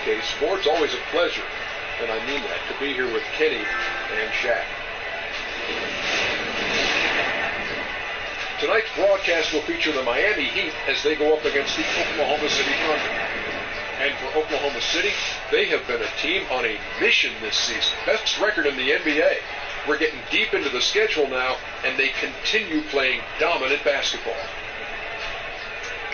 PS4. It's always a pleasure, and I mean that, to be here with Kenny and Shaq. Tonight's broadcast will feature the Miami Heat as they go up against the Oklahoma City Thunder. And for Oklahoma City, they have been a team on a mission this season. Best record in the NBA. We're getting deep into the schedule now, and they continue playing dominant basketball.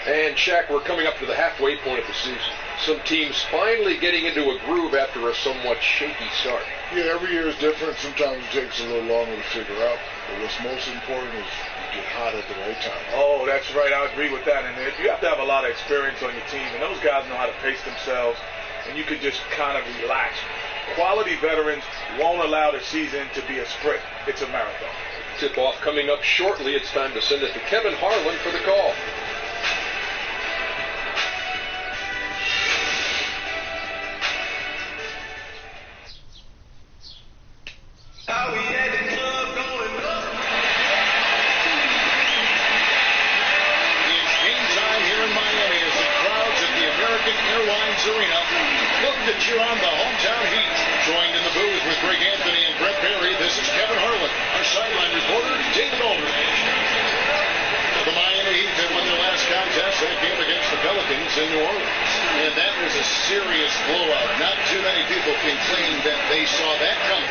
And Shaq, we're coming up to the halfway point of the season. Some teams finally getting into a groove after a somewhat shaky start. Yeah, every year is different. Sometimes it takes a little longer to figure out. But what's most important is get hot at the right time. Oh, that's right. I agree with that. And you have to have a lot of experience on your team. And those guys know how to pace themselves. And you can just kind of relax. Quality veterans won't allow the season to be a sprint. It's a marathon. Tip-off coming up shortly. It's time to send it to Kevin Harlan for the call. Arena. Look to cheer on the hometown Heat. Joined in the booth with Greg Anthony and Brett Berry, this is Kevin Harlan. Our sideline reporter, David Aldridge. The Miami Heat that won their last contest, that game against the Pelicans in New Orleans. And that was a serious blowout. Not too many people can claim that they saw that coming.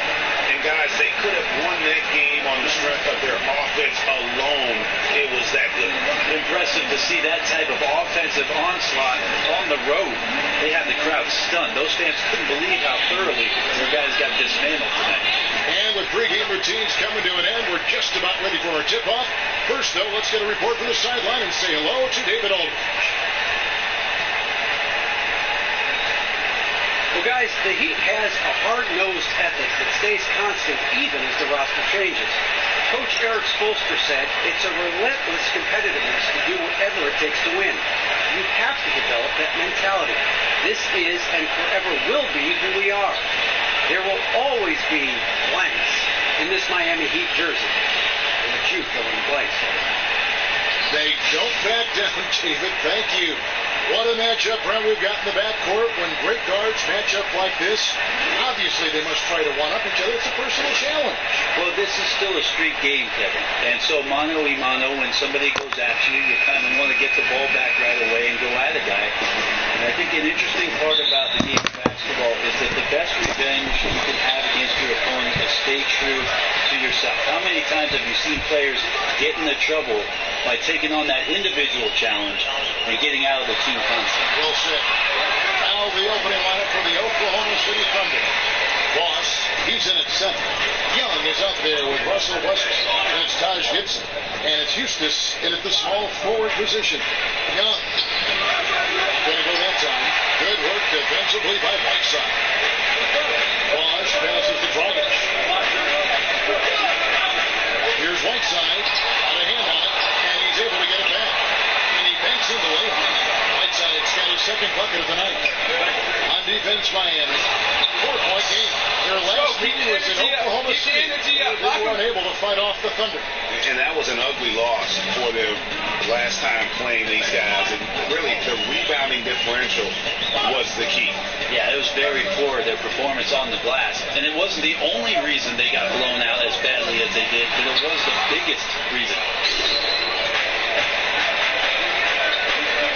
And guys, they could have won that game on the strength of their offense alone. It was that good. Impressive to see that type of offensive onslaught on the road. They had the crowd stunned. Those fans couldn't believe how thoroughly their guys got dismantled tonight. And with pregame routines coming to an end, we're just about ready for our tip-off. First, though, let's get a report from the sideline and say hello to David Aldridge. Well, guys, the Heat has a hard-nosed ethic that stays constant even as the roster changes. Coach Eric Spoelstra said it's a relentless competitiveness to do whatever it takes to win. You have to develop that mentality. This is and forever will be who we are. There will always be blanks in this Miami Heat jersey. I'll let you fill in the blanks. They don't back down, David. Thank you. What a matchup, Brent, we've got in the backcourt. When great guards match up like this, obviously they must try to one-up each other. It's a personal challenge. Well, this is still a street game, Kevin. And so mano a mano, when somebody goes at you, you kind of want to get the ball back right away and go at a guy. And I think an interesting part about the game of basketball is that the best revenge you can have against your opponent is stay true to yourself. How many times have you seen players get into trouble by taking on that individual challenge and getting out of the team concept? Well said. Now the opening lineup for the Oklahoma City Thunder. Boss, he's in at center. Young is out there with Russell Westbrook. And it's Taj Gibson. And it's Eustace in at the small forward position. Young. Going to go that time. Good work defensively by Whiteside. Boss passes to Dragic. Here's Whiteside. Out of hand on it. And he's able to get it back. And he banks into it. Whiteside's got his second bucket of the night. On defense, Miami. 4-point game. Their last meeting was in Oklahoma City. They were unable to fight off the Thunder. And that was an ugly loss for them last time playing these guys. And really, the rebounding differential was the key. Yeah, it was very poor, their performance on the glass. And it wasn't the only reason they got blown out as badly as they did, but it was the biggest reason.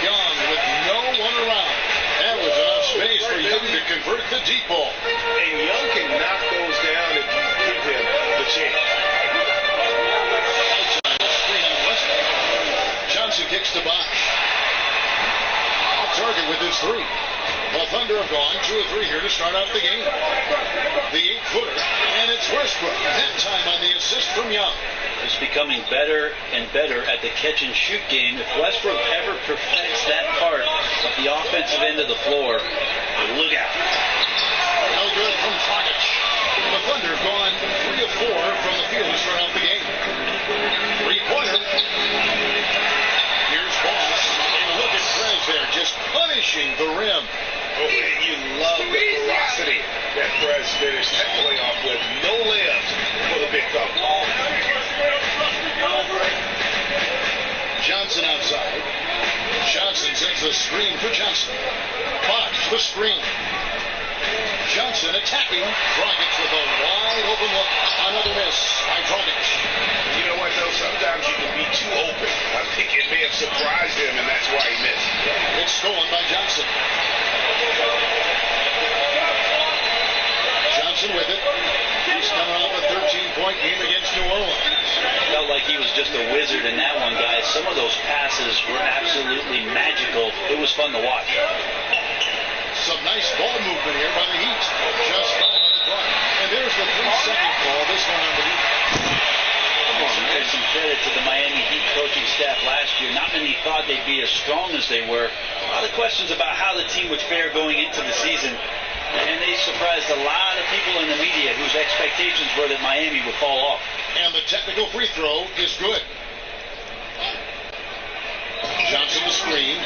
Young with no one around. That was enough space for Young to convert the deep ball. And Young can knock those down if you give him the chance. Outside the screen on Westbrook. Johnson kicks to Bosch. Off target with his three. The Thunder have gone 2 of 3 here to start out the game. The 8-footer, and it's Westbrook. That time on the assist from Young. Is becoming better and better at the catch-and-shoot game. If Westbrook ever perfects that part of the offensive end of the floor, look out. No good from Dragic. The Thunder have gone 3 of 4 from the field to start out the game. 3-pointer. Here's Boss. And look at Perez there, just punishing the rim. Oh, and you love the ferocity that Perez finished that play off with. No layups for the big fella. Johnson outside. Johnson sends the screen for Johnson. Bosch, the screen. Johnson attacking. Dragic with a wide open look. Another miss by Dragic. You know what, though? Sometimes you can be too open. I think it may have surprised him, and that's why he missed. It's stolen by Johnson. Johnson with it. He's coming off a 13-point game against New Orleans. Felt like he was just a wizard in that one, guys. Some of those passes were absolutely magical. It was fun to watch. Some nice ball movement here by the Heat. Just foul on the clock. And there's the 3-second call. This one on the Heat. There's some credit to the Miami Heat coaching staff last year. Not many thought they'd be as strong as they were. A lot of questions about how the team would fare going into the season. And they surprised a lot of people in the media whose expectations were that Miami would fall off. And the technical free throw is good. Johnson the screen.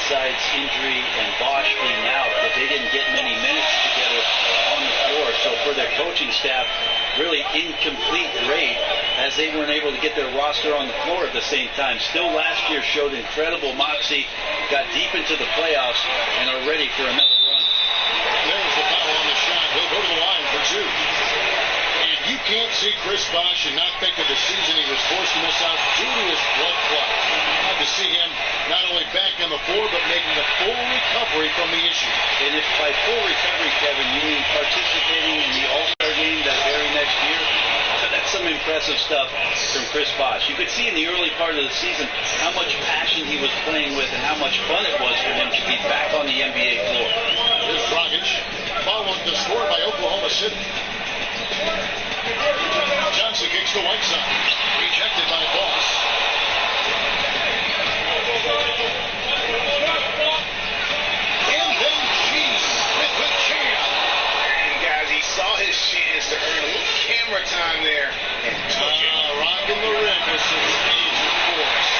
Injury and Bosch being out, but they didn't get many minutes together on the floor. So for their coaching staff, really incomplete grade as they weren't able to get their roster on the floor at the same time. Still last year showed incredible moxie, got deep into the playoffs, and are ready for another run. There's the foul on the shot. He'll go to the line for two. And you can't see Chris Bosch and not think of the season he was forced to miss out due to his blood clot. Glad to see him not only back on the floor, but making a full recovery from the issue. And if by full recovery, Kevin, you mean participating in the All-Star game that very next year, that's some impressive stuff from Chris Bosch. You could see in the early part of the season how much passion he was playing with and how much fun it was for him to be back on the NBA floor. Here's Dragic, followed the score by Oklahoma City. Johnson kicks to Whiteside. Rejected by Boss. And then Gene with the jam. And guys, he saw his chance to earn a little camera time there and took it. Rocking the rim with some major force.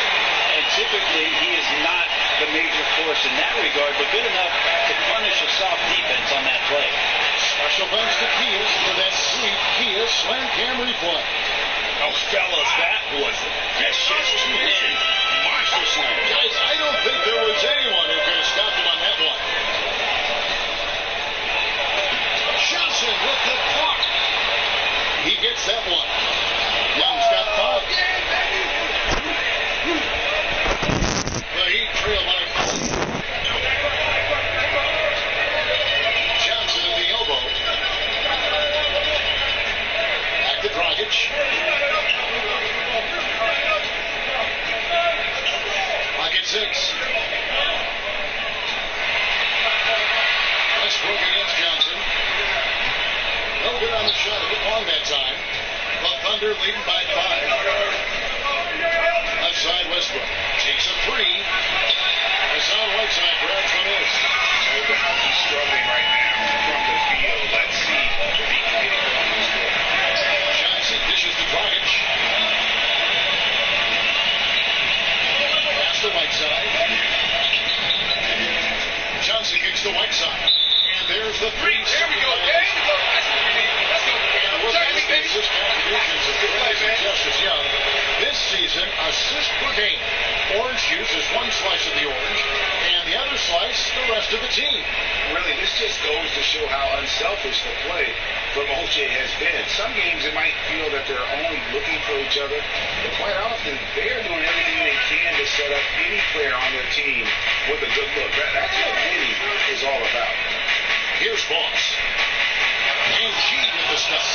And typically he is not the major force in that regard, but good enough to punish a soft defense on that play. Special thanks to Kias for that sweet Kia slam cam replay. Oh, fellas, that's just two-handed monster slam. Guys, I don't think there was anyone who could have stopped him on that one. Johnson with the block. He gets that one. Young's got five. The Heat trail by Johnson at the elbow. Back to Dragic. Clock at 6. Westbrook against Johnson. No good on the shot. A bit long that time. The Thunder leading by 5. Left side Westbrook takes a 3. Hassan Whiteside grabs the miss. He's struggling right now from the field. Let's see if he can get it going this way. Johnson dishes to Dragic. Pass to Whiteside. Johnson kicks to Whiteside. And there's the 3. There we go. There you go. That's what we need. Let's go. Assist contributions of Perez and Justice Young. This season, assist per game. Orange juice is one slice of the orange, and the other slice, the rest of the team. Really, this just goes to show how unselfish the play from OJ has been. Some games it might feel that they're only looking for each other, but quite often they're doing everything they can to set up any player on their team with a good look. That's what winning is all about. Here's Boss. And G with the stuff.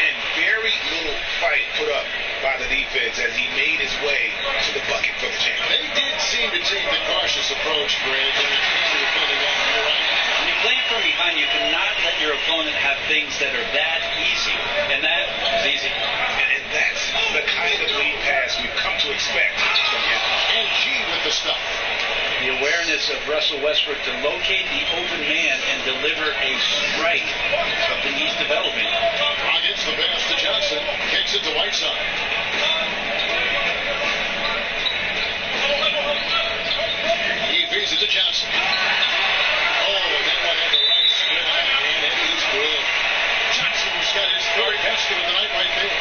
And very little fight put up by the defense as he made his way to the bucket for the champ. They did seem to take the cautious approach, Greg, and it's easy to fill it out. You're right. You playing from behind, you cannot let your opponent have things that are that easy. And that is easy. And that's the kind of lead pass we've come to expect from him. And G with the stuff. The awareness of Russell Westbrook to locate the open man and deliver a strike. Something he's developing. Rockets the pass to Johnson. Kicks it to Whiteside. He feeds it to Johnson. Oh, that one had the right spin out, and it is good. Johnson's got his third basket of the night right there.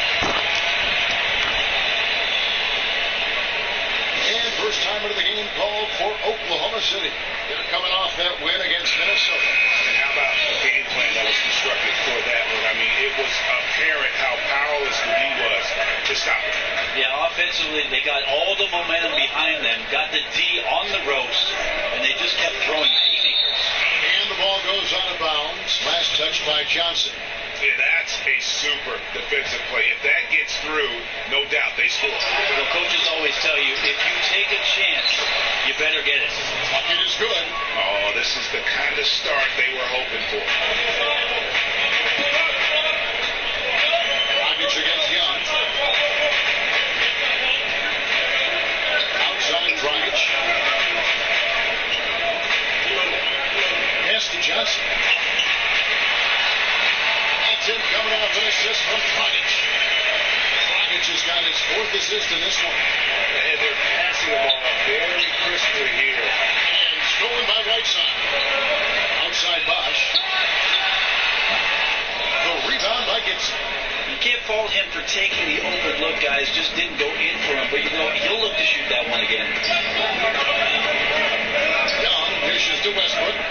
And first timer of the game called for Oklahoma City. They're coming off that win against Minnesota. And how about the game plan that was constructed for that one? I mean, it was apparent how powerless the D was to stop it. Yeah, offensively, they got all the momentum behind them, got the D on the ropes, and they just kept throwing haymakers. And the ball goes out of bounds. Last touch by Johnson. Yeah, that's a super defensive play. If that gets through, no doubt they score. Well, coaches always tell you, if you take a chance, you better get it. Bucket is good. Oh, this is the kind of start they were hoping for. Rockets against Young. Outside Dragic. Pass to Johnson. That's him coming off an assist from Dragic. Dragic has got his fourth assist in this one. And they're passing the ball very crisply here. And stolen by Whiteside. Outside Bosch. The rebound by Gibson. You can't fault him for taking the open look, guys. Just didn't go in for him, but you know he'll look to shoot that one again. Young dishes to Westbrook.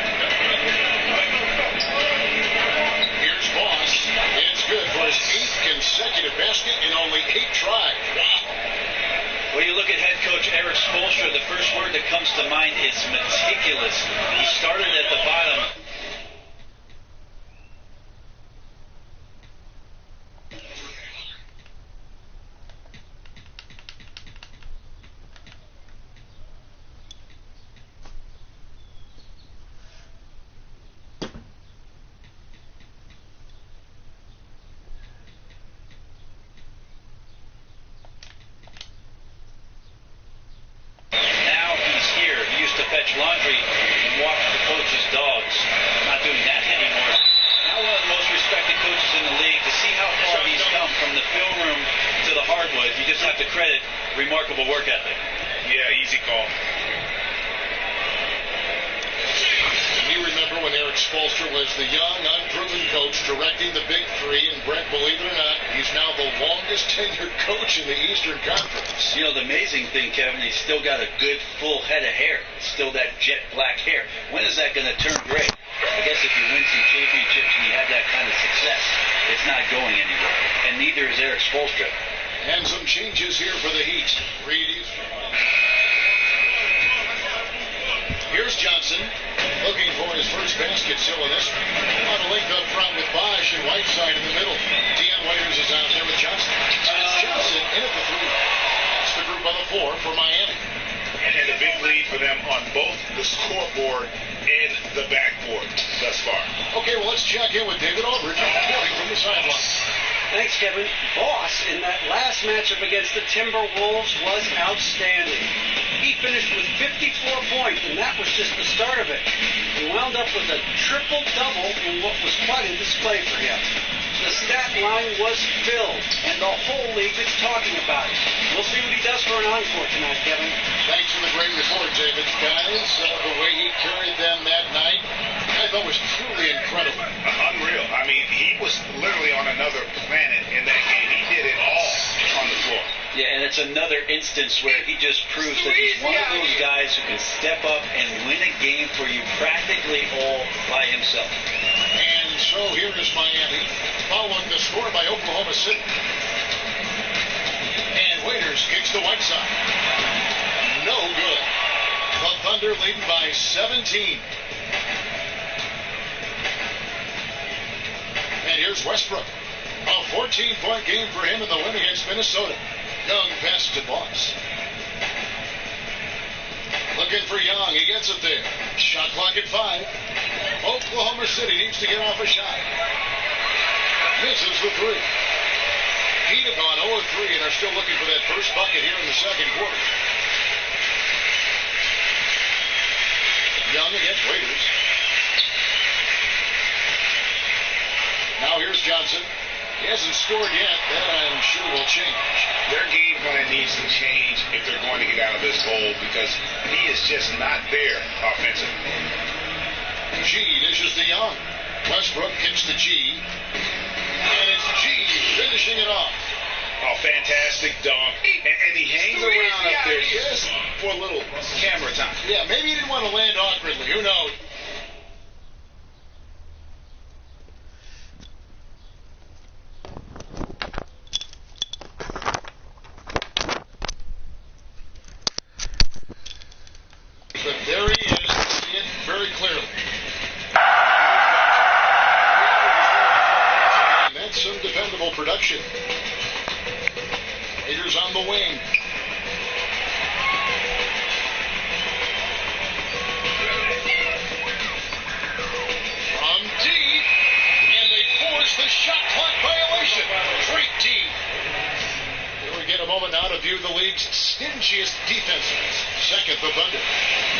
Here's Voss. It's good for his 8th consecutive basket in only 8 tries. Wow. When you look at head coach Eric Spoelstra, the first word that comes to mind is meticulous. He started at the bottom. Laundry and walk the coach's dogs. Not doing that anymore. Now one of the most respected coaches in the league. To see how far he's come from the film room to the hardwood, you just have to credit remarkable work ethic. Yeah, easy call. You remember when Eric Spoelstra was the young, unproven coach directing the Big Three, and Brett, believe it or not, he's now the longest tenured coach in the Eastern Conference. You know, the amazing thing, Kevin, he's still got a good full head of hair. It's still that jet black hair. When is that going to turn gray? I guess if you win some championships and you have that kind of success, it's not going anywhere. And neither is Eric Spoelstra. And some changes here for the Heat. Reed. Here's Johnson, looking for his first basket still in this one. On a link up front with Bosch and Whiteside in the middle. Deion Waiters is out there with Johnson. And it's Johnson in at the 3. That's the group on the 4 for Miami. And a big lead for them on both the scoreboard and the backboard thus far. Okay, well, let's check in with David Aldridge reporting from the sideline. Thanks, Kevin. Boss in that last matchup against the Timberwolves was outstanding. He finished with 54 points, and that was just the start of it. He wound up with a triple-double in what was quite a display for him. The stat line was filled, and the whole league is talking about it. We'll see what he does for an encore tonight, Kevin. Thanks for the great report, David. Guys, the way he carried them that night, I thought was truly incredible. Unreal. I mean, he was literally on another planet in that game. He did it all on the floor. Yeah, and it's another instance where he just proves that he's one of those guys who can step up and win a game for you practically all by himself. And so here is Miami, following the score by Oklahoma City. And Waiters kicks to Whiteside. No good. The Thunder leading by 17. And here's Westbrook. A 14-point game for him in the win against Minnesota. Young passes to Boss. Looking for Young. He gets it there. Shot clock at 5. Oklahoma City needs to get off a shot. Misses the 3. Heat have gone 0-3 and are still looking for that first bucket here in the second quarter. Young against Waiters. Now here's Johnson. He hasn't scored yet. That I'm sure will change. Their game plan needs to change if they're going to get out of this hole because he is just not there offensively. G dishes to Young. Westbrook kicks to G. And it's G finishing it off. Oh, fantastic dunk. And he hangs around up there just for a little camera time. Yeah, maybe he didn't want to land awkwardly. Who knows? But there he is. You see it very clearly. And that's some dependable production. Raiders on the wing. From deep. And they force the shot clock violation. Great team. Here we get a moment now to view the league's stingiest defenses. Second, the Thunder.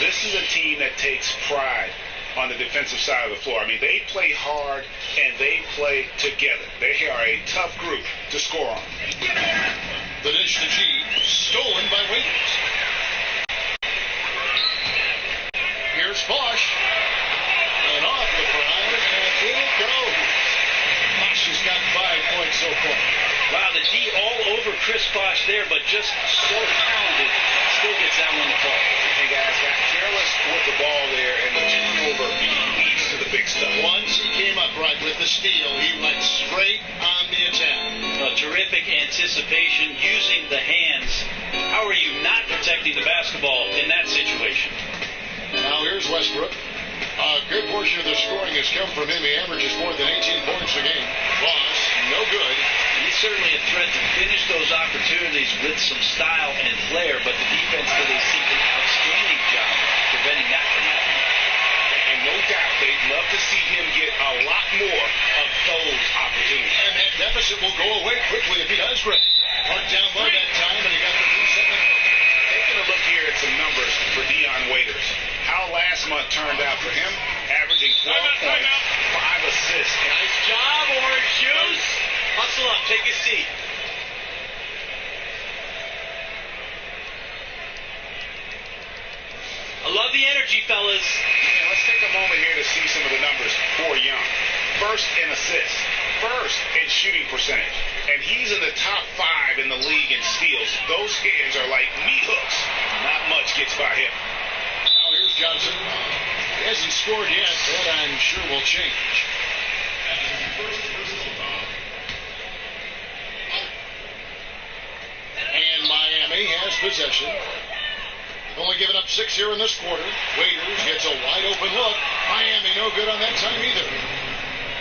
This is a team that takes pride on the defensive side of the floor. I mean, they play hard and they play together. They are a tough group to score on. The dish to G, stolen by Waiters. Here's Bosch. And off the prize, and in it goes. Bosch has got 5 points so far. Wow, the D all over Chris Bosch there, but just so talented. Still gets that one to fall. And guys got careless with the ball there, and the turnover leads to the big stuff. Once he came up right with the steal, he went straight on the attack. A terrific anticipation using the hands. How are you not protecting the basketball in that situation? Now here's Westbrook. A good portion of the scoring has come from him. He averages more than 18 points a game. Boss, no good. He's certainly a threat to finish those opportunities with some style and flair, but the defense did a outstanding job preventing that from happening. And no doubt they'd love to see him get a lot more of those opportunities. And that deficit will go away quickly if he does great. Marked down low that time, and he got the 3-second. Taking a look here at some numbers for Dion Waiters. How last month turned out for him, averaging 12 points, 5 assists. Nice job, Orange Juice. Hustle up, take a seat. I love the energy, fellas. And let's take a moment here to see some of the numbers for Young. First in assists, first in shooting percentage, and he's in the top 5 in the league in steals. Those hands are like meat hooks. Not much gets by him. Now here's Johnson. He hasn't scored yet, but I'm sure will change. And Miami has possession. Only given up 6 here in this quarter. Waiters gets a wide open look. Miami no good on that time either.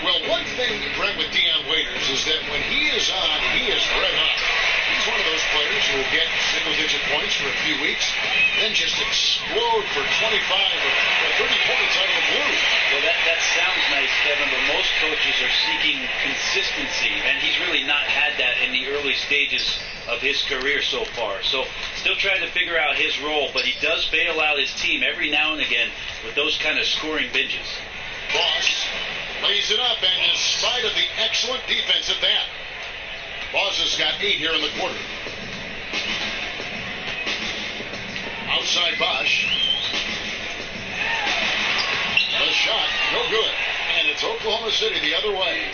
Well, one thing, Brent, with Dion Waiters is that when he is on, he is red hot. He's one of those players who will get single-digit points for a few weeks, then just explode for 25 or 30 points out of the blue. Well, that sounds nice, Kevin, but most coaches are seeking consistency, and he's really not had that in the early stages of his career so far. So still trying to figure out his role, but he does bail out his team every now and again with those kind of scoring binges. Boss lays it up, and in spite of the excellent defense at that, Boss has got 8 here in the quarter. Outside Bosch. The shot, no good. And it's Oklahoma City the other way.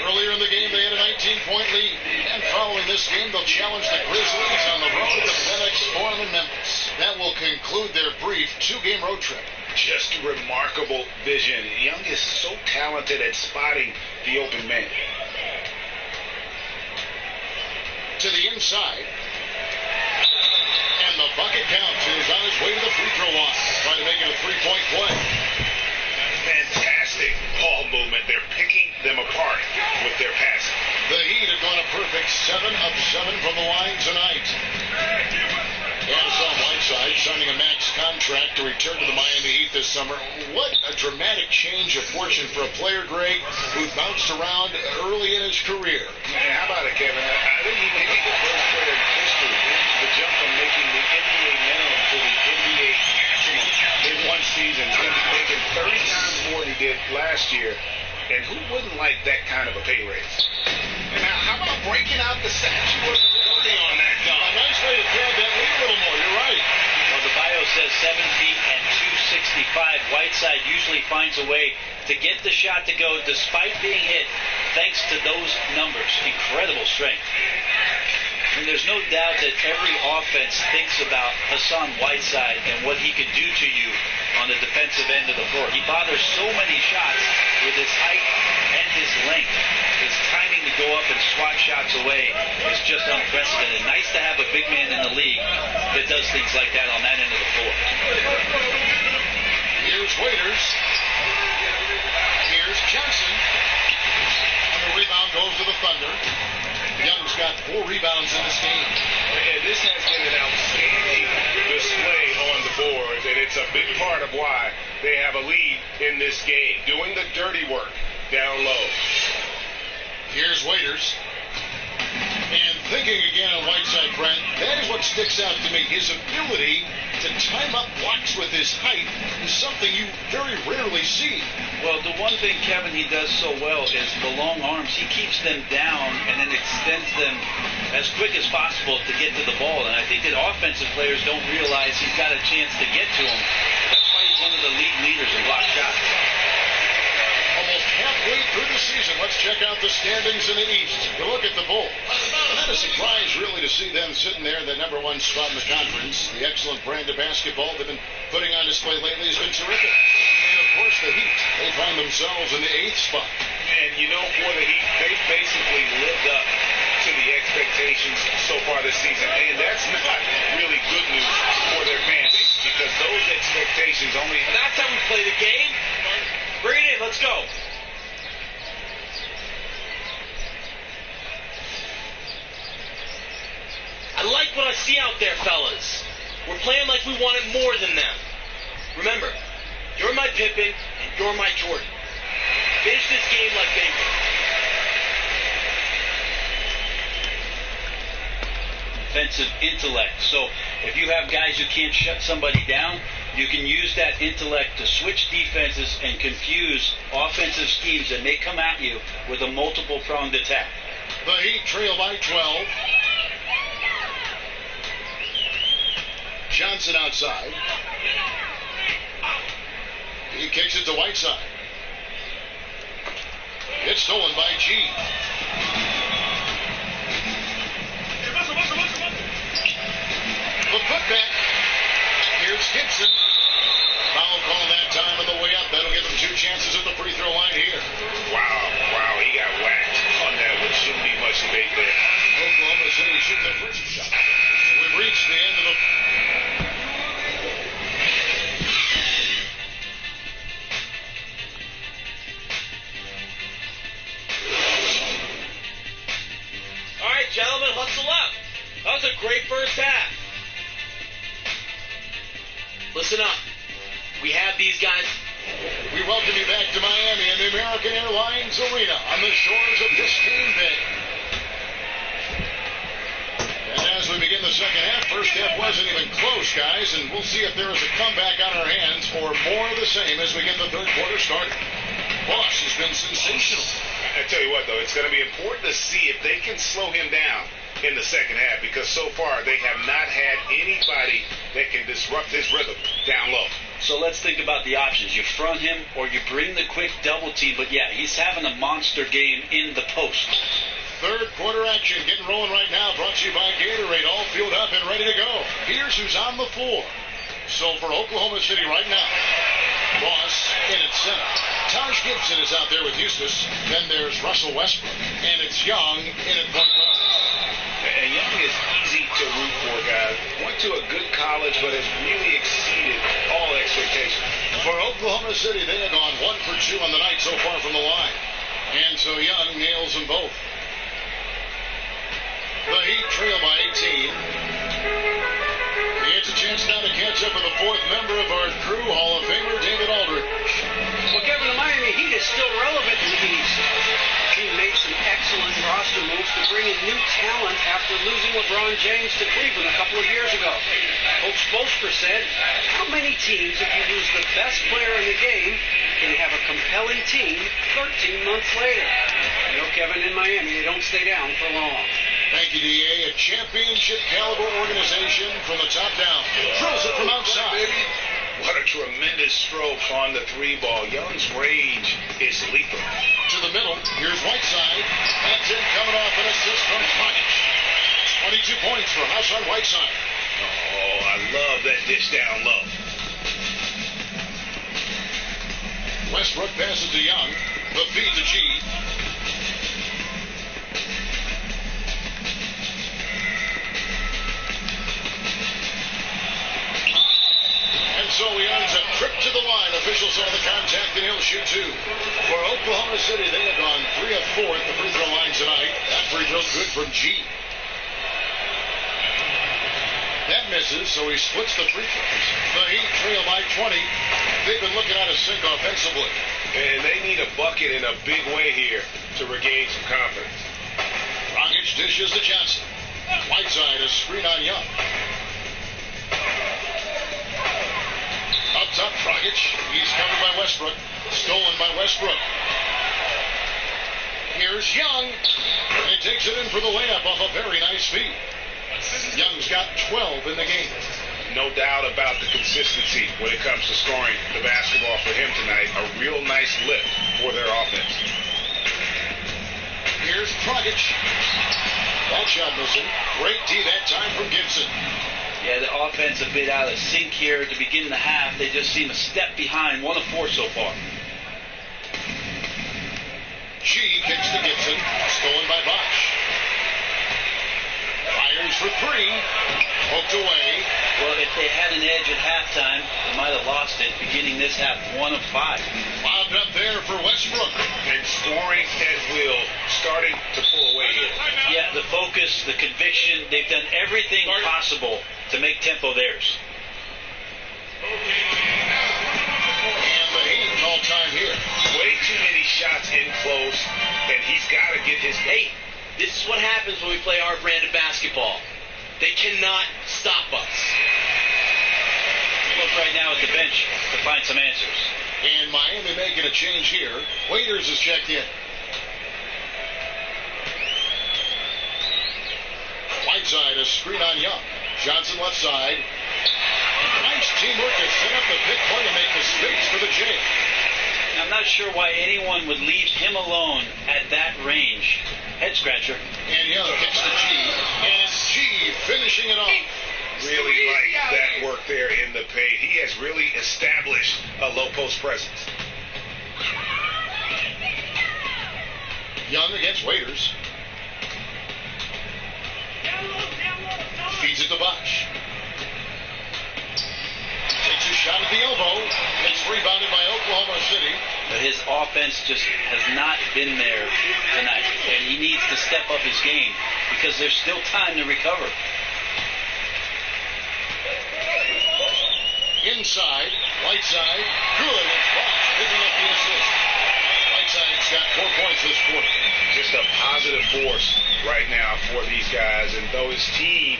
Earlier in the game, they had a 19-point lead. And following this game, they'll challenge the Grizzlies on the road to FedEx Forum in Memphis. That will conclude their brief 2-game road trip. Just remarkable vision. Young is so talented at spotting the open man. To the inside. And the bucket counts. He's on his way to the free throw line. Trying to make it a 3-point play. Fantastic ball movement. They're picking them apart with their passing. The Heat have gone a perfect 7 of 7 from the line tonight. And Whiteside signing a max contract. contract to return to the Miami Heat this summer. What a dramatic change of fortune for a player, Greg, who bounced around early in his career. Man, how about it, Kevin? I think he may be the first player in history to jump from making the NBA minimum to the NBA maximum in one season. He's going to be making 30 times more than he did last year. And who wouldn't like that kind of a pay raise? And now, how about breaking out the statue of liberty on that dunk? A nice way to grab that lead a little more. You're right. Well, the bio says 7 feet and 265. Whiteside usually finds a way to get the shot to go despite being hit thanks to those numbers. Incredible strength. And there's no doubt that every offense thinks about Hassan Whiteside and what he could do to you on the defensive end of the floor. He bothers so many shots with his height and his length. His timing to go up and swat shots away is just unprecedented. Nice to have a big man in the league that does things like that on that end of the floor. Here's Waiters. Here's Johnson. And the rebound goes to the Thunder. Young's got 4 rebounds in this game. And this has been an outstanding display on the boards, and it's a big part of why they have a lead in this game, doing the dirty work down low. Here's Waiters. And thinking again on Whiteside, Brent, that is what sticks out to me. His ability to time up blocks with his height is something you very rarely see. Well, the one thing, Kevin, he does so well is the long arms. He keeps them down and then extends them as quick as possible to get to the ball. And I think that offensive players don't realize he's got a chance to get to him. That's why he's one of the league leaders in block shots. Almost halfway through the season, let's check out the standings in the East. To look at the Bulls. Not a surprise, really, to see them sitting there in the number 1 spot in the conference. The excellent brand of basketball they've been putting on display lately has been terrific. And, of course, the Heat. They find themselves in the 8th spot. And, you know, for the Heat, they basically lived up to the expectations so far this season. And that's not really good news for their fan base because those expectations only... That's how we play the game. Bring it in. Let's go. I like what I see out there, fellas. We're playing like we wanted more than them. Remember, you're my Pippen and you're my Jordan. Finish this game like they did. Defensive intellect. So if you have guys who can't shut somebody down, you can use that intellect to switch defenses and confuse offensive schemes that may come at you with a multiple-pronged attack. The Heat trail by 12. Johnson outside. He kicks it to Whiteside. It's stolen by G. The putback. Here's Gibson. Foul call that time on the way up. That'll give him 2 chances at the free throw line here. Wow, he got whacked on that one. Shouldn't be much debate there. Oklahoma City shooting their first shot. We've reached the end of the... All right, gentlemen, hustle up. That was a great first half. Listen up. We have these guys. We welcome you back to Miami in the American Airlines Arena on the shores of Biscayne Bay. And as we begin the second half, first half wasn't even close, guys, and we'll see if there is a comeback on our hands or more of the same as we get the third quarter started. Boss has been sensational. I tell you what, though, it's going to be important to see if they can slow him down in the second half because so far they have not had anybody that can disrupt his rhythm down low. So let's think about the options. You front him or you bring the quick double team. But, yeah, he's having a monster game in the post. Third quarter action getting rolling right now. Brought to you by Gatorade. All fueled up and ready to go. Here's who's on the floor. So for Oklahoma City right now, Ross in at center. Taj Gibson is out there with Eustace. Then there's Russell Westbrook. And it's Young in at point guard. And Young is easy to root for, guys. Went to a good college, but has really exceeded all expectations. For Oklahoma City, they have gone 1 for 2 on the night so far from the line. And so Young nails them both. The Heat trail by 18. It's a chance now to catch up with the fourth member of our crew, Hall of Famer David Aldridge. Well, Kevin, the Miami Heat is still relevant in the East. The team made some excellent roster moves to bring in new talent after losing LeBron James to Cleveland a couple of years ago. Coach Spoelstra said, how many teams, if you lose the best player in the game, can have a compelling team 13 months later? You know, Kevin, in Miami, they don't stay down for long. Thank you, D.A. A championship caliber organization from the top down. Drills it from outside. What a tremendous stroke on the three ball. Young's range is lethal. To the middle. Here's Whiteside. That's it, coming off an assist from Dragic. 22 points for Hassan Whiteside. Oh, I love that dish down low. Westbrook passes to Young. The feed to G. And so he earns a trip to the line. Officials saw the contact and he'll shoot two. For Oklahoma City, they have gone 3 of 4 at the free throw line tonight. That free throw's good from G. That misses, so he splits the free throws. The Heat trail by 20. They've been looking at a sink offensively. And they need a bucket in a big way here to regain some confidence. Dragic dishes to Johnson. Whiteside, a screen on Young. Up top, Dragic. He's covered by Westbrook. Stolen by Westbrook. Here's Young. And he takes it in for the layup off a very nice feed. Young's got 12 in the game. No doubt about the consistency when it comes to scoring the basketball for him tonight. A real nice lift for their offense. Here's Dragic. That shot missing. Great D that time from Gibson. Yeah, the offense a bit out of sync here to begin the half. They just seem a step behind. 1 of 4 so far. G kicks to Gibson. Stolen by Bosch. Fires for 3. Poked away. Well, if they had an edge at halftime, they might have lost it. Beginning this half, 1 of 5. Lobbed up there for Westbrook. And scoring at will, starting to pull away here. Yeah, the focus, the conviction, they've done everything possible to make tempo theirs. And the Heat all time here. Way too many shots in close, and he's got to get his... Hey, this is what happens when we play our brand of basketball. They cannot stop us. Look right now at the bench to find some answers. And Miami making a change here. Waiters is checked in. Whiteside, a screen on Young. Johnson left side. Nice teamwork to set up the pick play and make the space for the J. I'm not sure why anyone would leave him alone at that range. Head scratcher. And Young kicks to G. And it's G finishing it off. Really like that work there in the paint. He has really established a low post presence. Young against Waiters. Feeds it to Bosch. Takes a shot at the elbow. It's rebounded by Oklahoma City. But his offense just has not been there tonight. And he needs to step up his game because there's still time to recover. Inside, Whiteside, good, and Bosch picking up the assist. Whiteside's got 4 points this quarter. Just a positive force right now for these guys, and though his team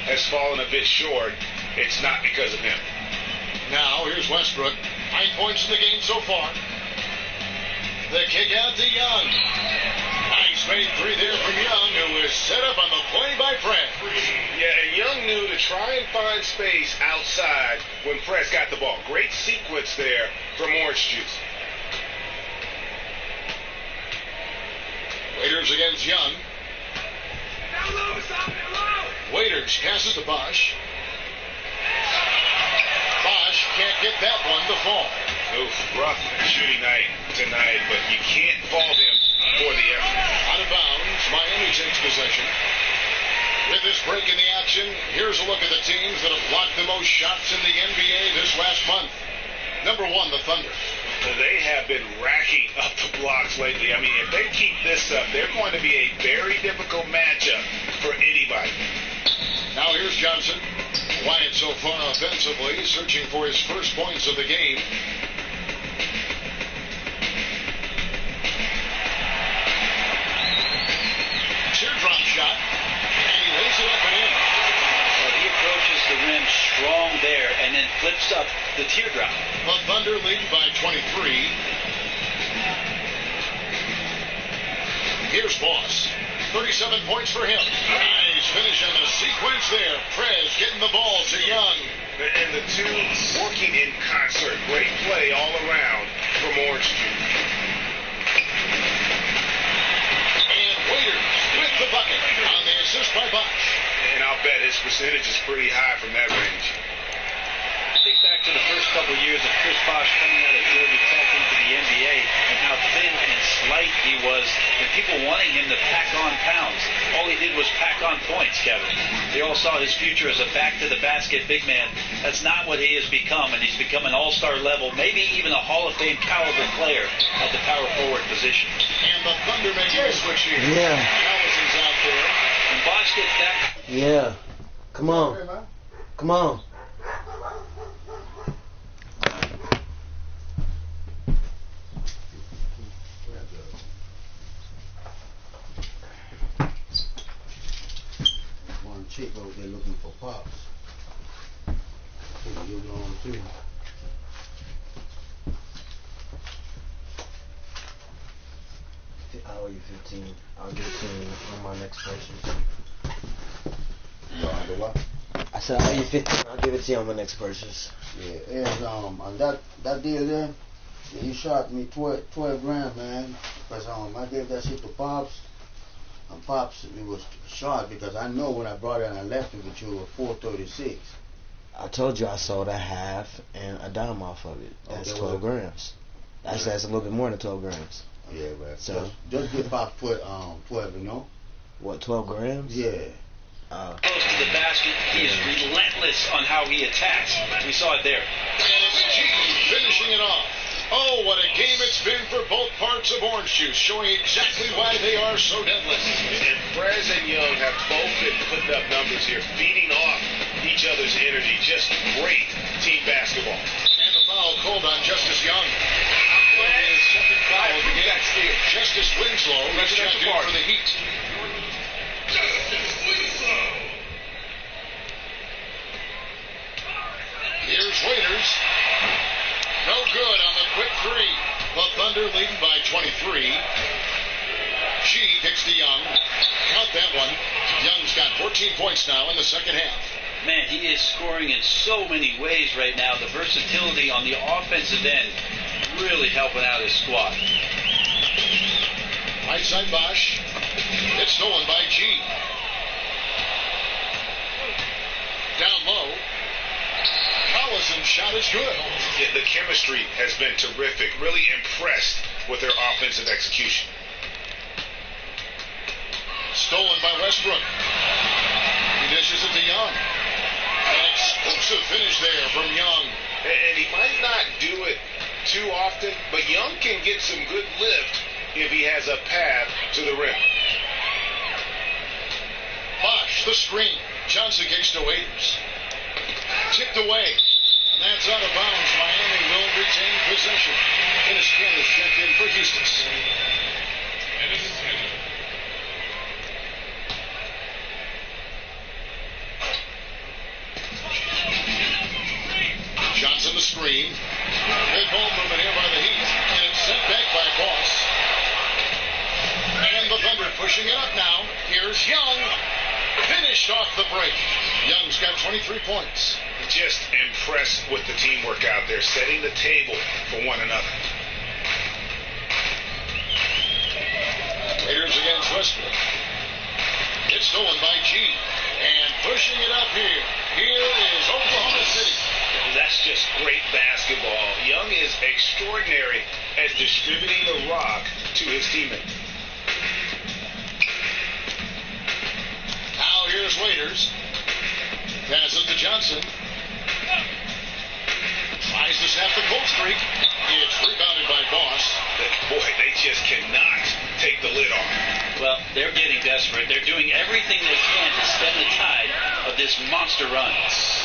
has fallen a bit short, it's not because of him. Now, here's Westbrook. 9 points in the game so far. The kick out to Young. Nice made 3 there from Young, who was set up on the play by Fred. Yeah, and Young knew to try and find space outside when Press got the ball. Great sequence there from Orange Juice. Waiters against Young. Waiters passes to Bosch. Bosch can't get that one to fall. Oof, rough shooting night tonight, but you can't fault him for the effort. Out of bounds, Miami takes possession. With this break in the action, here's a look at the teams that have blocked the most shots in the NBA this last month. Number 1, the Thunder. They have been racking up the blocks lately. I mean, if they keep this up, they're going to be a very difficult matchup for anybody. Now here's Johnson. Wyatt's so far offensively, searching for his first points of the game. Teardrop shot, and he lays it up and in. Well, he approaches the rim strong there and then flips up the teardrop. The Thunder lead by 23. Here's Boss. 37 points for him. Nice finish in the sequence there. Prez getting the ball to Young. And the two working in concert. Great play all around from Orange Juice. And Waiters with the bucket on the assist by Bosch. And I'll bet his percentage is pretty high from that range. Think back to the first couple years of Chris Bosh coming out of Georgia Tech into the NBA and how thin and slight he was and people wanting him to pack on pounds. All he did was pack on points, Kevin. They all saw his future as a back-to-the-basket big man. That's not what he has become, and he's become an all-star level, maybe even a Hall of Fame caliber player at the power forward position. And the Thunder making a switch here. Yeah. Allison's out there. When Bosh gets back... Yeah. Come on. Come on. One chick over there looking for pops. You know him too. I owe you 15. I'll give it to you on my next purchase. The what? I said I owe you 15. I'll give it to you on my next purchase. Yeah, and on that deal there, yeah, he shot me 12 grand, man. Because I gave that shit to Pops. And Pops, it was short because I know when I brought it and I left it with you at 436. I told you I sold a half and a dime off of it. That's Okay, 12 well, grams. That's a little bit more than 12 grams. Yeah, but So just give Pops 12, you know? what, 12 grams? Yeah. Close to the basket, he is relentless on how he attacks. We saw it there. And it's G finishing it off. Oh, what a game it's been for both parts of Orange Juice, showing exactly why they are so deadly. And Prez and Young have both been putting up numbers here, feeding off each other's energy. Just great team basketball. And the foul called on Justice Young. His second foul of the game. Justice Winslow is checked in for the Heat. Here's Waiters. No good on the quick three. The Thunder leading by 23. G kicks to Young. Count that one. Young's got 14 points now in the second half. Man, he is scoring in so many ways right now. The versatility on the offensive end really helping out his squad. Right side Bosch. It's stolen by G. Down low. Collison's shot is good. Yeah, the chemistry has been terrific. Really impressed with their offensive execution. Stolen by Westbrook. He dishes it to Young. An explosive finish there from Young. And he might not do it too often, but Young can get some good lift if he has a path to the rim. Bosch, the screen. Johnson kicks to Waiters. Tipped away. And that's out of bounds. Miami will retain possession. Dennis Candace checked in for Houston. Johnson the screen. Good ball movement here by the Heat. And it's sent back by Boss. And the Thunder pushing it up now. Here's Young. Finished off the break. Young's got 23 points. Just impressed with the teamwork out there, setting the table for one another. Raiders against Westbrook. It's stolen by G. And pushing it up here. Here is Oklahoma City. That's just great basketball. Young is extraordinary at distributing the rock to his teammate. Now here's Waiters. Passes to Johnson. Tries to snap the cold streak. It's rebounded by Boss. Boy, they just cannot take the lid off. Well, they're getting desperate. They're doing everything they can to stem the tide. of this monster run.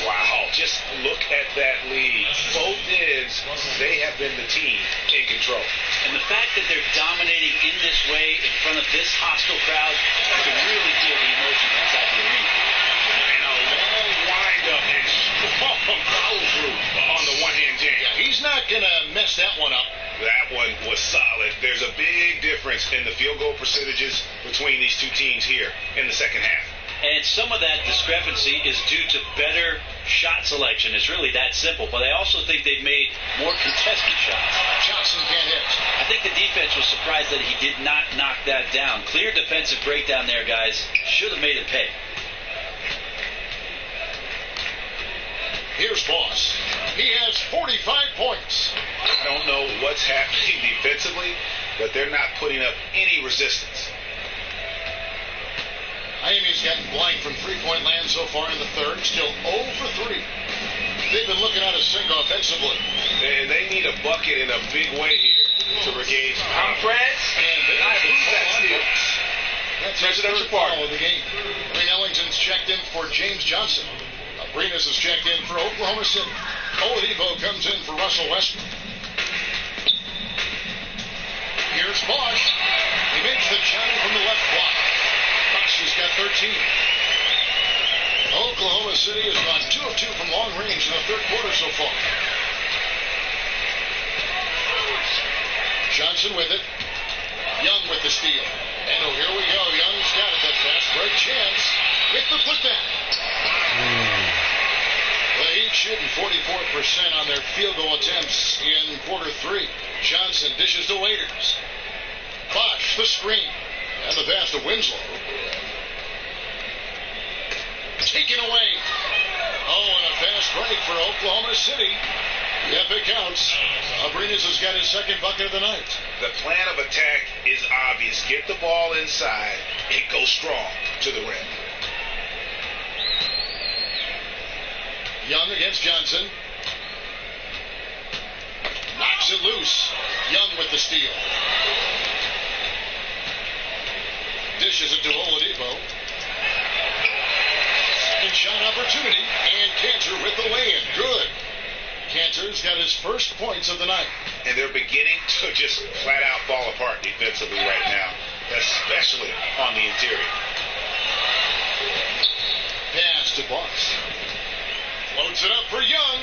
Wow, just look at that lead. Both ends, they have been the team in control. And the fact that they're dominating in this way in front of this hostile crowd, you can really feel the emotions inside the arena. And a long wind-up and strong follow-through on the one-hand jam. Yeah, he's not going to mess that one up. That one was solid. There's a big difference in the field goal percentages between these two teams here in the second half. And some of that discrepancy is due to better shot selection. It's really that simple. But I also think they've made more contested shots. Johnson can't hit. I think the defense was surprised that he did not knock that down. Clear defensive breakdown there, guys. Should have made it pay. Here's Boss. He has 45 points. I don't know what's happening defensively, but they're not putting up any resistance. Miami's gotten blank from three-point land so far in the third. Still 0 for 3. They've been looking out of sync offensively. And they need a bucket in a big way here to regain some I'm power. Fred. And I lose that steal. That's his third foul of the game. Ray Ellington's checked in for James Johnson. Abrinas is checked in for Oklahoma City. Oladipo comes in for Russell Westbrook. Here's Bosch. He makes the challenge from the left block. Bosch has got 13. Oklahoma City has gone 2 of 2 from long range in the third quarter so far. Johnson with it. Young with the steal. And oh, here we go. Young's got it. That fast break chance with the putback. The Heat shooting 44% on their field goal attempts in quarter 3. Johnson dishes to Waiters. Bosch the screen. And the pass to Winslow. Taken away. Oh, and a fast break for Oklahoma City. Yep, it counts. Abrinas has got his second bucket of the night. The plan of attack is obvious. Get the ball inside and go strong to the rim. Young against Johnson. Knocks it loose. Young with the steal. Dishes it to Oladipo. And shot opportunity. And Cantor with the lay-in. Good. Cantor's got his first points of the night. And they're beginning to just flat out fall apart defensively right now, especially on the interior. Pass to Boss. Loads it up for Young.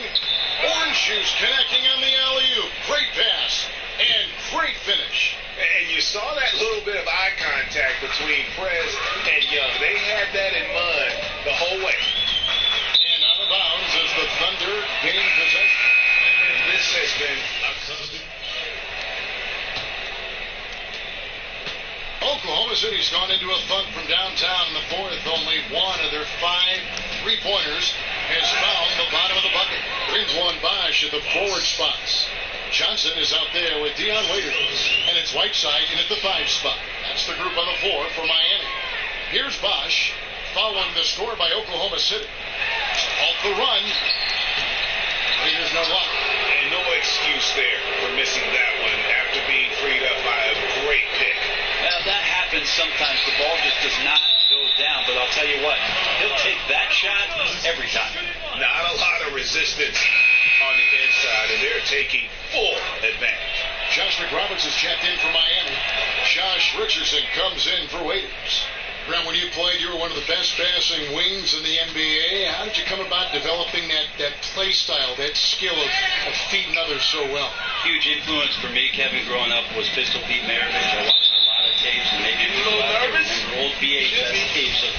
Orange juice connecting on the alley-oop. Great pass. And great finish. And you saw that little bit of eye contact between Prez and Young. They had that in mind the whole way. And out of bounds as the Thunder gain possession. And this has been Oklahoma City's gone into a funk from downtown in the fourth. Only one of their 5 3-pointers has found the bottom of the bucket. Brings one Bosch at the forward spots. Johnson is out there with Dion Waiters. And it's Whiteside in at the 5 spot. That's the group on the floor for Miami. Here's Bosch following the score by Oklahoma City. Off the run. Waiters no luck. And no excuse there for missing that one after being freed up by a great pick. Well, that happens sometimes. The ball just does not go down. But I'll tell you what, he'll take that shot every time. Not a lot of resistance on the inside, and they're taking full advantage. Josh McRoberts is checked in for Miami. Josh Richardson comes in for Waiters. Brent, when you played, you were one of the best passing wings in the NBA. How did you come about developing that play style, that skill of feeding others so well? Huge influence for me, Kevin, growing up was Pistol Pete Maravich. I watched a lot of tapes, and maybe people out there remember old VHS tapes of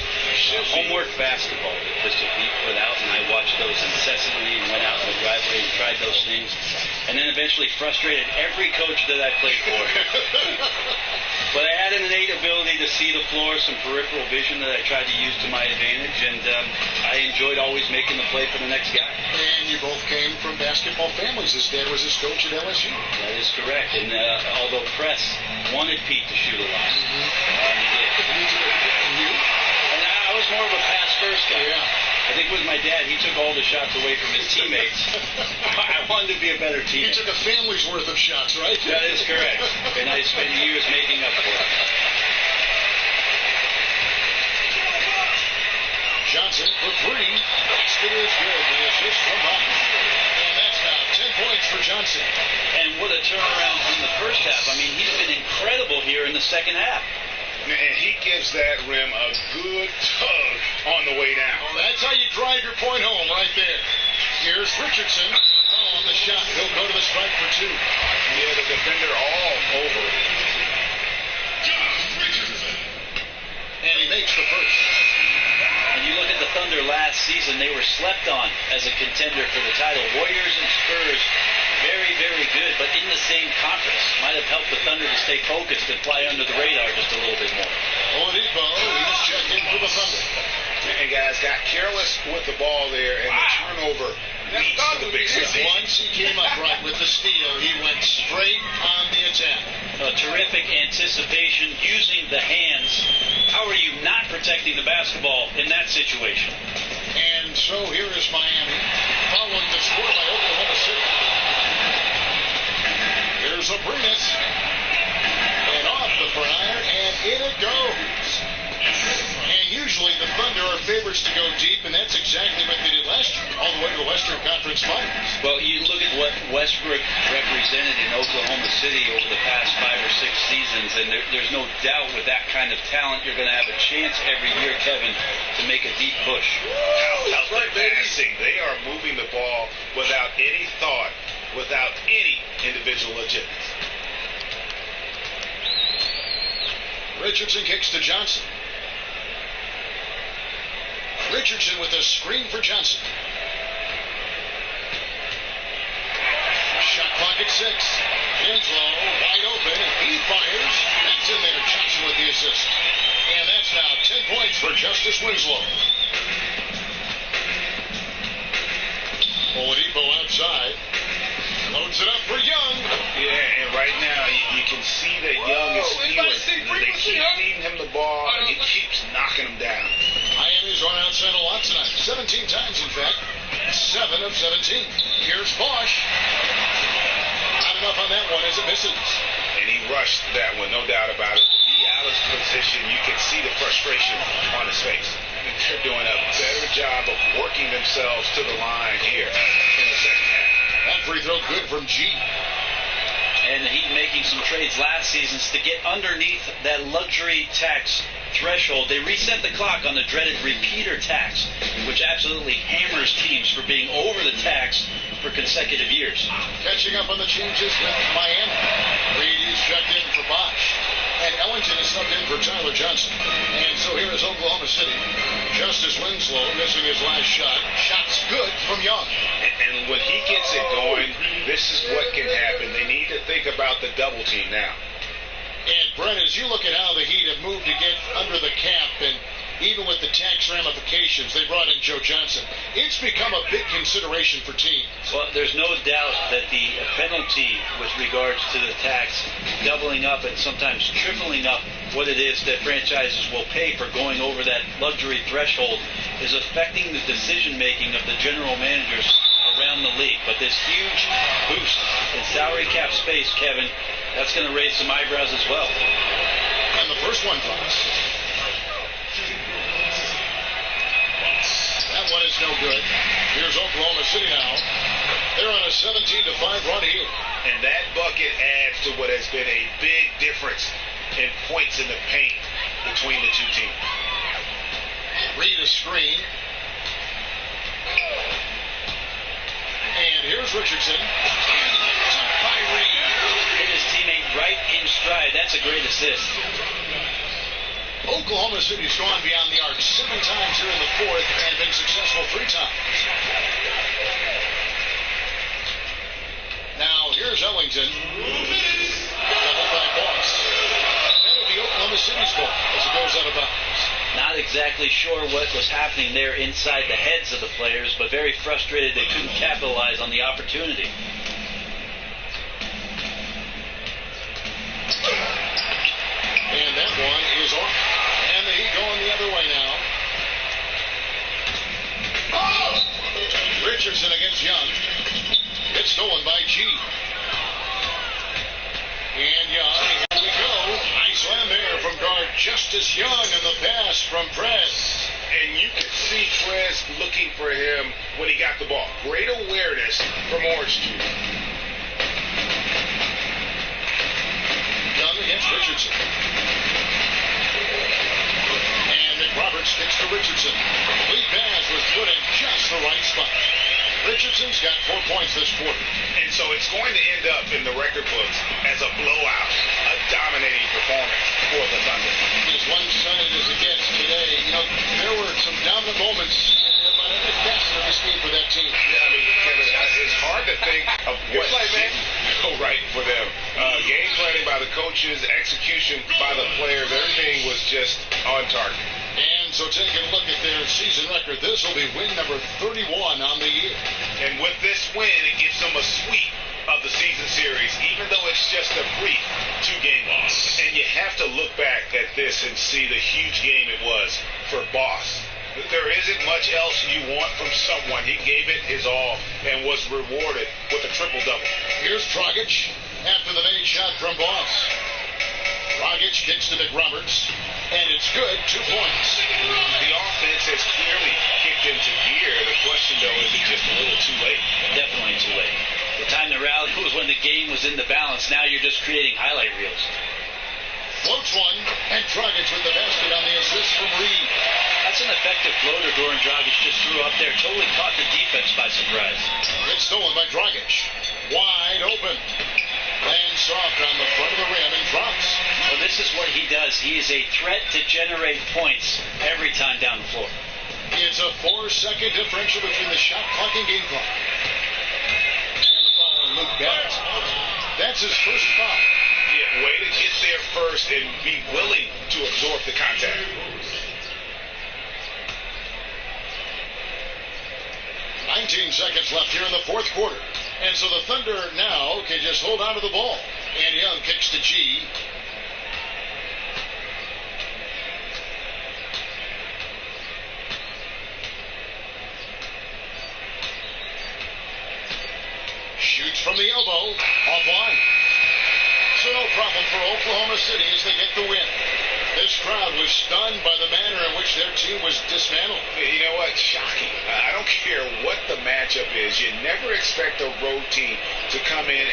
homework basketball that Pistol Pete put out, and I watched those incessantly and went out in the driveway and tried those things, and then eventually frustrated every coach that I played for. But I had an innate ability to see the floor, some peripheral vision that I tried to use to my advantage, and I enjoyed always making the play for the next guy. And you both came from basketball families. His dad was his coach at LSU. That is correct. And although Press wanted Pete to shoot a lot, and he did. And you? And I was more of a pass-first guy. Yeah. I think with my dad, he took all the shots away from his teammates. I wanted to be a better teammate. You took a family's worth of shots, right? That is correct. And I spent years making up for it. Johnson for three. Basket is good. The assist from Bosch. And that's now 10 points for Johnson. And what a turnaround from the first half. I mean, he's been incredible here in the second half. And he gives that rim a good tug on the way down. Well, that's how you drive your point home right there. Here's Richardson. The foul on the shot. He'll go to the strike for two. Yeah, the defender all over. And he makes the first. And you look at the Thunder last season, they were slept on as a contender for the title. Warriors and Spurs, very, very good, but in the same conference. Might have helped the Thunder to stay focused and fly under the radar just a little bit more. Oladipo, he's checked in for the Thunder. And guys got careless with the ball there, and the turnover leads to the big stuff. Once he came up right with the steal, he went straight on the attack. A terrific anticipation using the hands. How are you not protecting the basketball in that situation? And so here is Miami, following the score by Oklahoma City. Here's Abrinas. And off the Friar, and in it goes. And usually the Thunder are favorites to go deep, and that's exactly what they did last year, all the way to the Western Conference Finals. Well, you look at what Westbrook represented in Oklahoma City over the past 5 or 6 seasons, and there's no doubt with that kind of talent, you're going to have a chance every year, Kevin, to make a deep push. How's their passing? They are moving the ball without any thought, without any individual agenda. Richardson kicks to Johnson. Richardson with a screen for Johnson. Shot clock at 6. Winslow wide open. He fires. That's in there. Johnson with the assist. And that's now 10 points for Justice Winslow. Oladipo outside. Loads it up for Young. Yeah, and right now you can see that Young is feeling. They keep feeding him the ball, and he keeps knocking him down. Miami's run outside a lot tonight. 17 times, in fact. 7 of 17. Here's Bosch. Not enough on that one as it misses. And he rushed that one, no doubt about it. To be out of position, you can see the frustration on his face. And they're doing a better job of working themselves to the line here in the second half. That free throw good from G. And the Heat making some trades last season to get underneath that luxury tax threshold. They reset the clock on the dreaded repeater tax, which absolutely hammers teams for being over the tax for consecutive years. Catching up on the changes with Miami. Reedy's checked in for Bosch. And Ellington is subbed in for Tyler Johnson. And so here is Oklahoma City. Justice Winslow missing his last shot. Shot's good from Young. And when he gets it going, this is what can happen. They need to think about the double team now. And Brent, as you look at how the Heat have moved to get under the cap, and even with the tax ramifications, they brought in Joe Johnson. It's become a big consideration for teams. Well, there's no doubt that the penalty with regards to the tax doubling up and sometimes tripling up what it is that franchises will pay for going over that luxury threshold is affecting the decision-making of the general managers around the league. But this huge boost in salary cap space, Kevin, that's going to raise some eyebrows as well. And the first one drops. That one is no good. Here's Oklahoma City now. They're on a 17-5 run here. And that bucket adds to what has been a big difference in points in the paint between the two teams. Reed a screen. And here's Richardson. By Reed. Hit his teammate right in stride. That's a great assist. Oklahoma City's gone beyond the arc 7 times here in the fourth and been successful 3 times. Now here's Ellington. Double by Boss. That'll be Oklahoma City's ball as it goes out of bounds. Not exactly sure what was happening there inside the heads of the players, but very frustrated they couldn't capitalize on the opportunity. And that one is off. And the Heat going the other way now. Richardson against Young. It's stolen by G. And Young, here we go. Nice slam there from guard Justice Young, and the pass from Press. And you could see Trez looking for him when he got the ball. Great awareness from Orange Juice. Young against Richardson. And McRoberts kicks to Richardson. Lee Baz was put in just the right spot. Richardson's got 4 points this quarter. And so it's going to end up in the record books as a blowout, a dominating performance for the Thunder. As one-sided as it gets today, you know, there were some dominant moments in there, but I think that's the biggest game for that team. Yeah, I mean, Kevin, it's hard to think of what didn't go right for them. Game planning by the coaches, execution by the players, everything was just on target. And so taking a look at their season record, this will be win number 31 on the year. And with this win, it gives them a sweep of the season series, even though it's just a brief 2-game loss. And you have to look back at this and see the huge game it was for Boss. There isn't much else you want from someone. He gave it his all and was rewarded with a triple-double. Here's Dragic after the made shot from Boss. Dragic kicks to McRoberts, and it's good, 2 points. The offense has clearly kicked into gear. The question, though, is it just a little too late? Definitely too late. The time to rally was when the game was in the balance. Now you're just creating highlight reels. Floats one, and Dragic with the basket on the assist from Reed. That's an effective floater Goran Dragic just threw up there. Totally caught the defense by surprise. It's stolen by Dragic. Wide open. Lands soft on the front of the rim and drops. Well, this is what he does. He is a threat to generate points every time down the floor. It's a 4-second differential between the shot clock and game clock. And the foul on Luke Bennett. That's his first foul. Yeah, way to get there first and be willing to absorb the contact. 19 seconds left here in the fourth quarter. And so the Thunder now can just hold on to the ball. And Young kicks to G. Shoots from the elbow. Offline. So no problem for Oklahoma City as they get the win. This crowd was stunned by the manner in which their team was dismantled. You know what? Shocking. I don't care what the matchup is. You never expect a road team to come in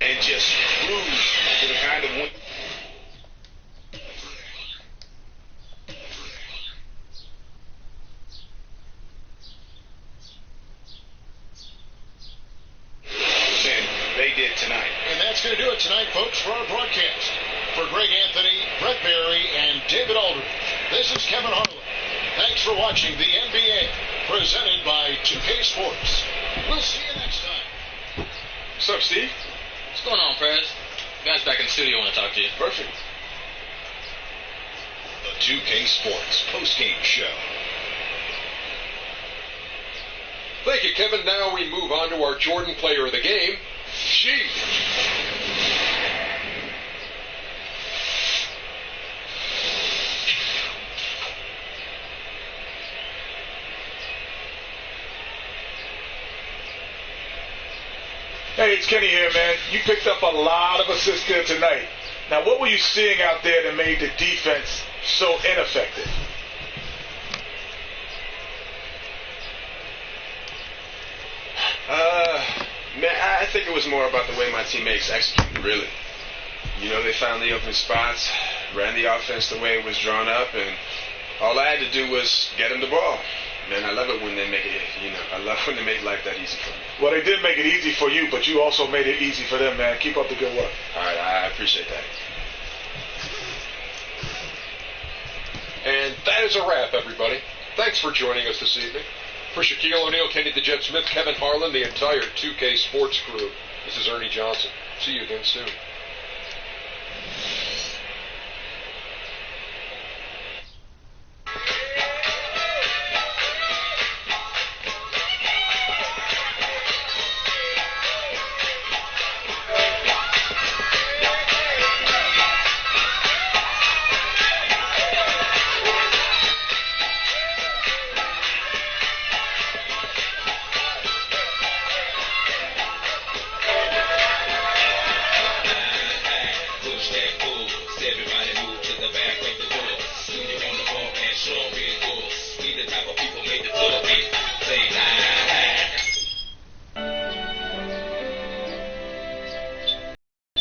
and just cruise to the kind of win. They did tonight. And that's going to do it tonight, folks, for our broadcast. For Greg Anthony, Brett Barry, and David Aldridge, this is Kevin Harlan. Thanks for watching the NBA, presented by 2K Sports. We'll see you next time. What's up, Steve? What's going on, Prez? Guys back in the studio want to talk to you. Perfect. The 2K Sports post-game show. Thank you, Kevin. Now we move on to our Jordan Player of the Game, G. Hey, it's Kenny here, man. You picked up a lot of assists there tonight. Now, what were you seeing out there that made the defense so ineffective? Man, I think it was more about the way my teammates executed, really. You know, they found the open spots, ran the offense the way it was drawn up, and all I had to do was get them the ball. Man, I love it when they make it, I love when they make life that easy for me. Well, they did make it easy for you, but you also made it easy for them, man. Keep up the good work. All right, I appreciate that. And that is a wrap, everybody. Thanks for joining us this evening. For Shaquille O'Neal, Kenny the Jet Smith, Kevin Harlan, the entire 2K Sports crew, this is Ernie Johnson. See you again soon.